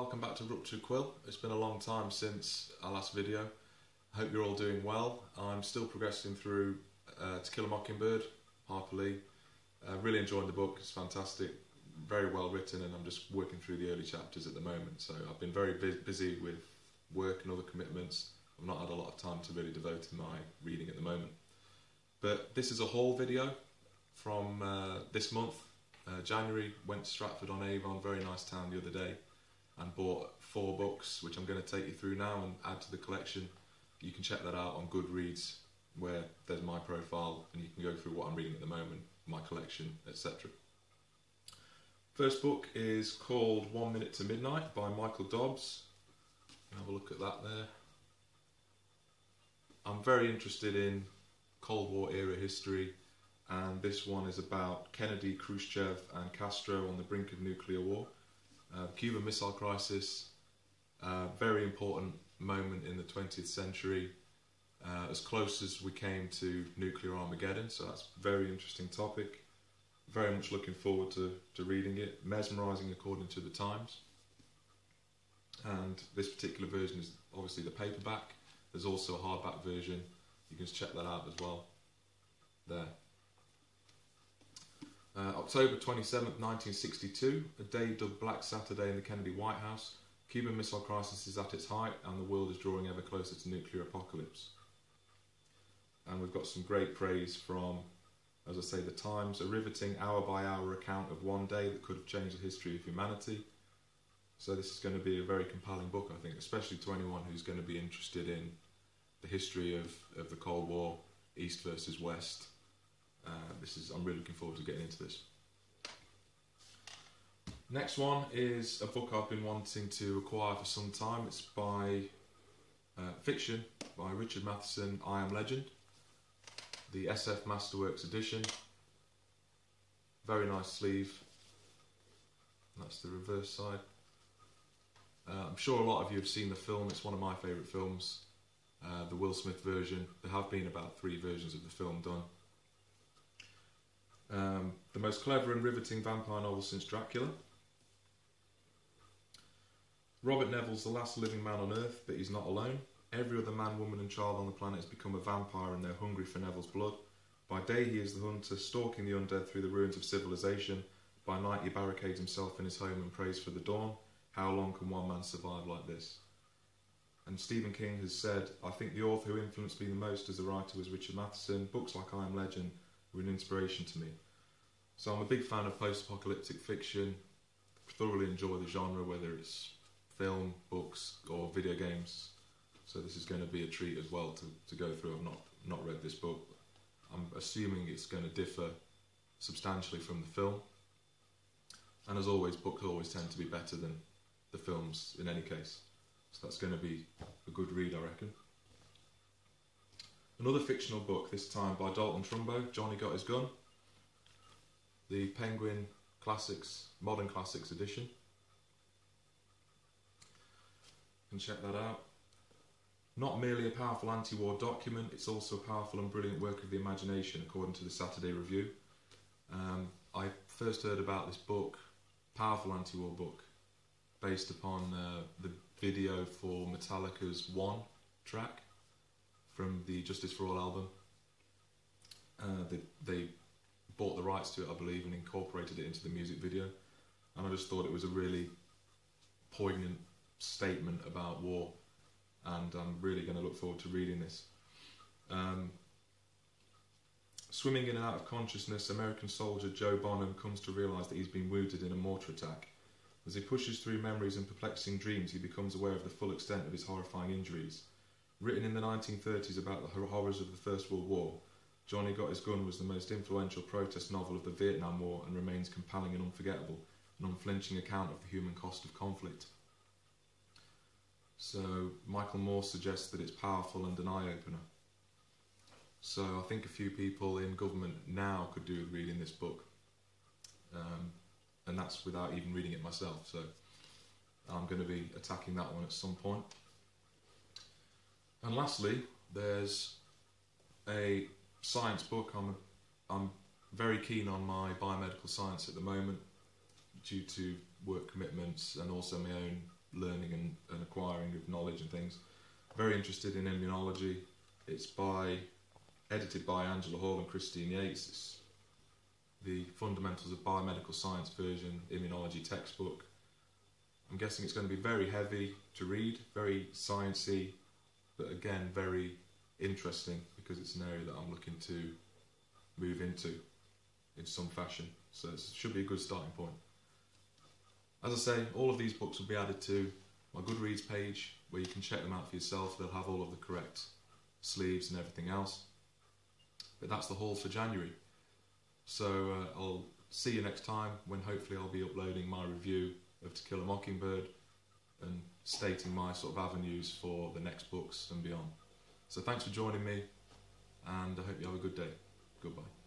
welcome back to Ruptured Quill. It's been a long time since our last video. I hope you're all doing well. I'm still progressing through To Kill a Mockingbird, Harper Lee. Really enjoying the book, it's fantastic, very well written, and I'm just working through the early chapters at the moment. So I've been very busy with work and other commitments. I've not had a lot of time to really devote to my reading at the moment. But this is a haul video from this month. January, went to Stratford-on-Avon, very nice town the other day, and bought 4 books, which I'm going to take you through now and add to the collection. You can check that out on Goodreads, where there's my profile, and you can go through what I'm reading at the moment, my collection, etc. First book is called 1 Minute to Midnight by Michael Dobbs. Have a look at that there. I'm very interested in Cold War era history, and this one is about Kennedy, Khrushchev and Castro on the brink of nuclear war. Cuban Missile Crisis, very important moment in the 20th century, as close as we came to nuclear Armageddon, so that's a very interesting topic. Very much looking forward to reading it. Mesmerising according to the times. And this particular version is obviously the paperback. There's also a hardback version. You can just check that out as well. There. October 27th, 1962, a day dubbed Black Saturday in the Kennedy White House. Cuban Missile Crisis is at its height and the world is drawing ever closer to nuclear apocalypse. And we've got some great praise from, as I say, the Times, a riveting hour-by-hour account of one day that could have changed the history of humanity. So this is going to be a very compelling book, I think, especially to anyone who's going to be interested in the history of the Cold War, East versus West. I'm really looking forward to getting into this. Next one is a book I've been wanting to acquire for some time. It's by fiction by Richard Matheson, I Am Legend, the SF Masterworks edition. Very nice sleeve. That's the reverse side. I'm sure a lot of you have seen the film. It's one of my favourite films, the Will Smith version. There have been about 3 versions of the film done. The most clever and riveting vampire novel since Dracula. Robert Neville's the last living man on Earth, but he's not alone. Every other man, woman and child on the planet has become a vampire and they're hungry for Neville's blood. By day he is the hunter, stalking the undead through the ruins of civilization. By night he barricades himself in his home and prays for the dawn. How long can one man survive like this? And Stephen King has said, I think the author who influenced me the most as a writer was Richard Matheson. Books like I Am Legend were an inspiration to me. So I'm a big fan of post-apocalyptic fiction, thoroughly enjoy the genre, whether it's film, books or video games. So this is going to be a treat as well to go through. I've not read this book. I'm assuming it's going to differ substantially from the film. And as always, books always tend to be better than the films in any case. So that's going to be a good read, I reckon. Another fictional book, this time by Dalton Trumbo, Johnny Got His Gun. The Penguin Classics, Modern Classics edition. You can check that out. Not merely a powerful anti-war document, it's also a powerful and brilliant work of the imagination, according to the Saturday Review. I first heard about this book, powerful anti-war book, based upon the video for Metallica's One track from the Justice for All album. They bought the rights to it, I believe, and incorporated it into the music video. And I just thought it was a really poignant statement about war, and I'm really going to look forward to reading this. Swimming in and out of consciousness, American soldier Joe Bonham comes to realise that he's been wounded in a mortar attack. As he pushes through memories and perplexing dreams, he becomes aware of the full extent of his horrifying injuries. Written in the 1930s about the horrors of the First World War, Johnny Got His Gun was the most influential protest novel of the Vietnam War and remains compelling and unforgettable, an unflinching account of the human cost of conflict. So Michael Moore suggests that it's powerful and an eye-opener. So I think a few people in government now could do with reading this book. And that's without even reading it myself. So I'm going to be attacking that one at some point. And lastly, there's a science book. I'm very keen on my biomedical science at the moment due to work commitments and also my own learning and acquiring of knowledge and things. Very interested in immunology. It's edited by Angela Hall and Christine Yates. It's the Fundamentals of Biomedical Science version, Immunology textbook. I'm guessing it's going to be very heavy to read, very sciencey, but again very interesting because it's an area that I'm looking to move into in some fashion. So it should be a good starting point. As I say, all of these books will be added to my Goodreads page where you can check them out for yourself. They'll have all of the correct sleeves and everything else. But that's the haul for January. So I'll see you next time when hopefully I'll be uploading my review of To Kill a Mockingbird and stating my sort of avenues for the next books and beyond. So thanks for joining me, and I hope you have a good day. Goodbye.